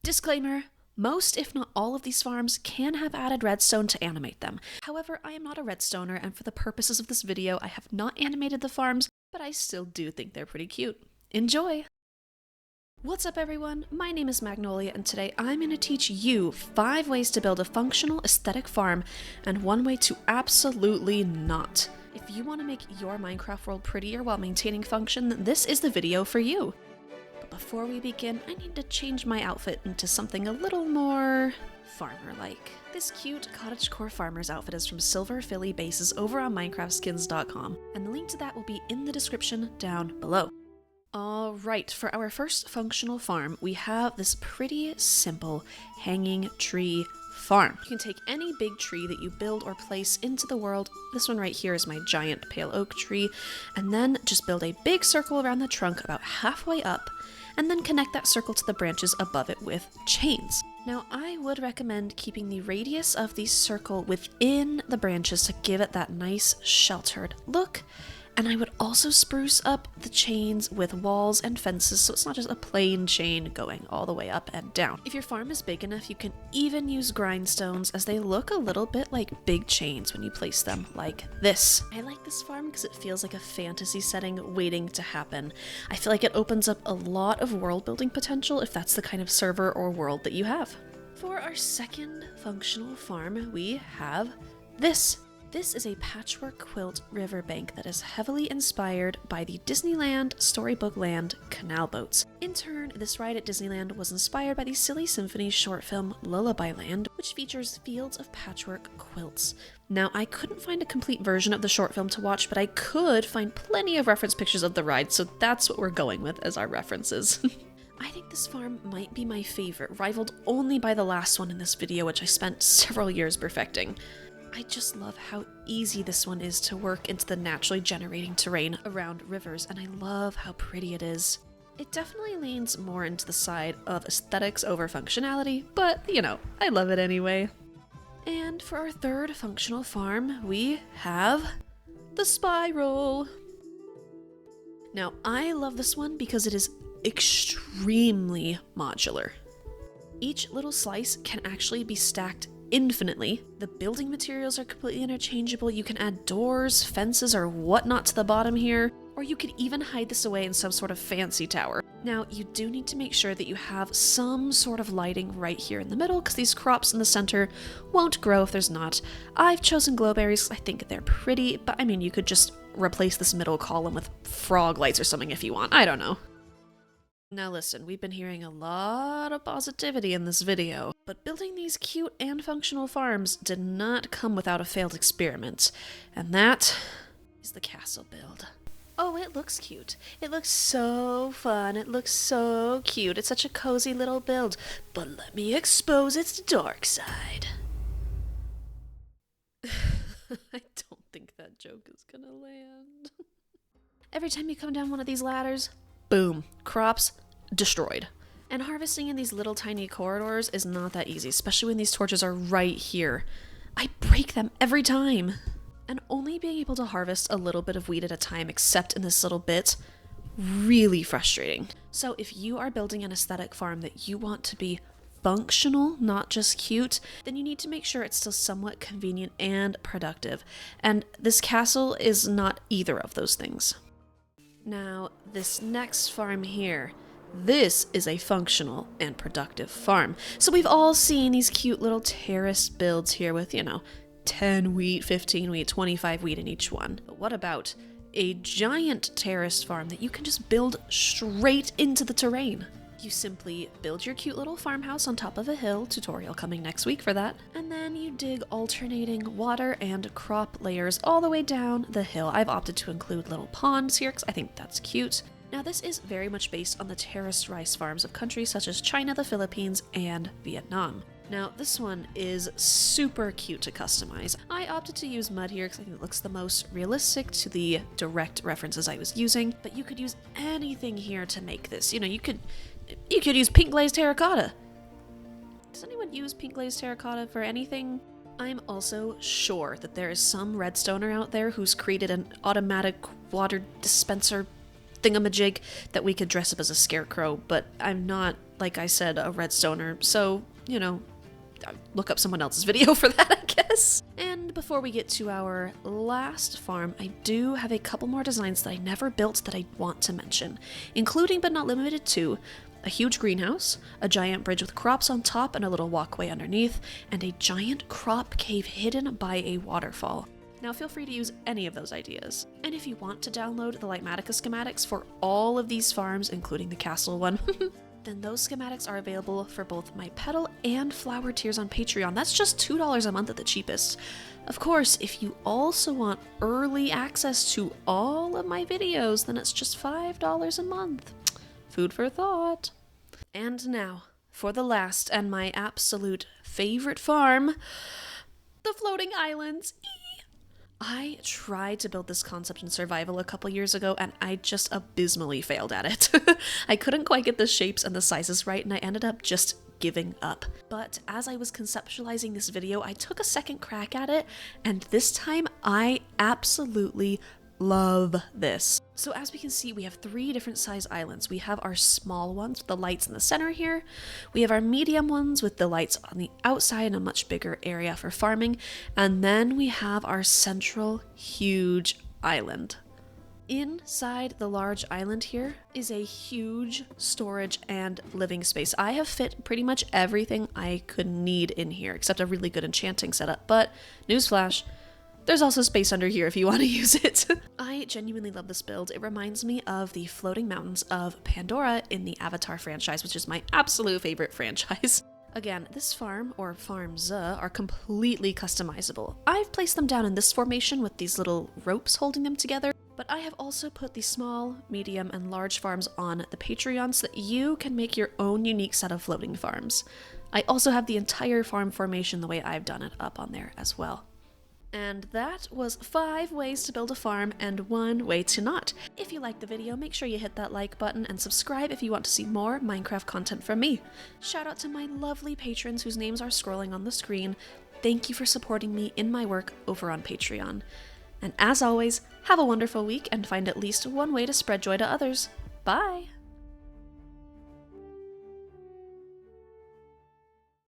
Disclaimer, most if not all of these farms can have added redstone to animate them. However, I am not a redstoner, and for the purposes of this video, I have not animated the farms, but I still do think they're pretty cute. Enjoy! What's up everyone, my name is Magnolia, and today I'm going to teach you 5 ways to build a functional aesthetic farm, and 1 way to absolutely not. If you want to make your Minecraft world prettier while maintaining function, then this is the video for you. But before we begin, I need to change my outfit into something a little more farmer-like. This cute cottagecore farmer's outfit is from Silver Philly Bases over on minecraftskins.com, and the link to that will be in the description down below. Alright, for our first functional farm, we have this pretty simple hanging tree farm. You can take any big tree that you build or place into the world. This one right here is my giant pale oak tree, and then just build a big circle around the trunk about halfway up, and then connect that circle to the branches above it with chains. Now, I would recommend keeping the radius of the circle within the branches to give it that nice sheltered look. And I would also spruce up the chains with walls and fences so it's not just a plain chain going all the way up and down. If your farm is big enough, you can even use grindstones, as they look a little bit like big chains when you place them like this. I like this farm because it feels like a fantasy setting waiting to happen. I feel like it opens up a lot of world building potential if that's the kind of server or world that you have. For our second functional farm, we have this. This is a patchwork quilt riverbank that is heavily inspired by the Disneyland Storybook Land canal boats. In turn, this ride at Disneyland was inspired by the Silly Symphony short film Lullaby Land, which features fields of patchwork quilts. Now, I couldn't find a complete version of the short film to watch, but I could find plenty of reference pictures of the ride, so that's what we're going with as our references. I think this farm might be my favorite, rivaled only by the last one in this video, which I spent several years perfecting. I just love how easy this one is to work into the naturally generating terrain around rivers, and I love how pretty it is. It definitely leans more into the side of aesthetics over functionality, but you know, I love it anyway. And for our third functional farm, we have the spiral. Now, I love this one because it is extremely modular. Each little slice can actually be stacked infinitely. The building materials are completely interchangeable. You can add doors, fences, or whatnot to the bottom here, or you could even hide this away in some sort of fancy tower. Now, you do need to make sure that you have some sort of lighting right here in the middle, because these crops in the center won't grow if there's not. I've chosen glowberries. I think they're pretty, but I mean, you could just replace this middle column with frog lights or something if you want. I don't know. Now listen, we've been hearing a lot of positivity in this video, but building these cute and functional farms did not come without a failed experiment, and that is the castle build. Oh, it looks cute. It looks so fun. It looks so cute. It's such a cozy little build, but let me expose its dark side. I don't think that joke is gonna land. Every time you come down one of these ladders, boom, crops destroyed. And harvesting in these little tiny corridors is not that easy, especially when these torches are right here. I break them every time. And only being able to harvest a little bit of wheat at a time, except in this little bit, really frustrating. So if you are building an aesthetic farm that you want to be functional, not just cute, then you need to make sure it's still somewhat convenient and productive. And this castle is not either of those things. Now, this next farm here, this is a functional and productive farm. So we've all seen these cute little terrace builds here with, 10 wheat, 15 wheat, 25 wheat in each one. But what about a giant terrace farm that you can just build straight into the terrain? You simply build your cute little farmhouse on top of a hill, tutorial coming next week for that, and then you dig alternating water and crop layers all the way down the hill. I've opted to include little ponds here because I think that's cute. Now, this is very much based on the terraced rice farms of countries such as China, the Philippines, and Vietnam. Now, this one is super cute to customize. I opted to use mud here because I think it looks the most realistic to the direct references I was using, but you could use anything here to make this. You could use pink glazed terracotta. Does anyone use pink glazed terracotta for anything? I'm also sure that there is some redstoner out there who's created an automatic water dispenser thingamajig that we could dress up as a scarecrow, but I'm not like I said, a redstoner, so, you know, look up someone else's video for that, I guess. And before we get to our last farm, I do have a couple more designs that I never built that I want to mention, including but not limited to a huge greenhouse, a giant bridge with crops on top and a little walkway underneath, and a giant crop cave hidden by a waterfall. Now feel free to use any of those ideas. And if you want to download the Lightmatica schematics for all of these farms, including the castle one, then those schematics are available for both my petal and flower tiers on Patreon. That's just $2 a month at the cheapest. Of course, if you also want early access to all of my videos, then it's just $5 a month. Food for thought. And now, for the last and my absolute favorite farm, the floating islands. I tried to build this concept in survival a couple years ago, and I just abysmally failed at it. I couldn't quite get the shapes and the sizes right, and I ended up just giving up. But as I was conceptualizing this video, I took a second crack at it, and this time I absolutely love this. So as we can see, we have 3 different size islands. We have our small ones with the lights in the center here. We have our medium ones with the lights on the outside and a much bigger area for farming. And then we have our central huge island. Inside the large island here is a huge storage and living space. I have fit pretty much everything I could need in here, except a really good enchanting setup. But newsflash, there's also space under here if you want to use it. I genuinely love this build. It reminds me of the floating mountains of Pandora in the Avatar franchise, which is my absolute favorite franchise. Again, this farm, or farms, are completely customizable. I've placed them down in this formation with these little ropes holding them together, but I have also put the small, medium, and large farms on the Patreon so that you can make your own unique set of floating farms. I also have the entire farm formation the way I've done it up on there as well. And that was 5 ways to build a farm and 1 way to not. If you liked the video, make sure you hit that like button and subscribe if you want to see more Minecraft content from me. Shout out to my lovely patrons whose names are scrolling on the screen. Thank you for supporting me in my work over on Patreon. And as always, have a wonderful week and find at least one way to spread joy to others. Bye!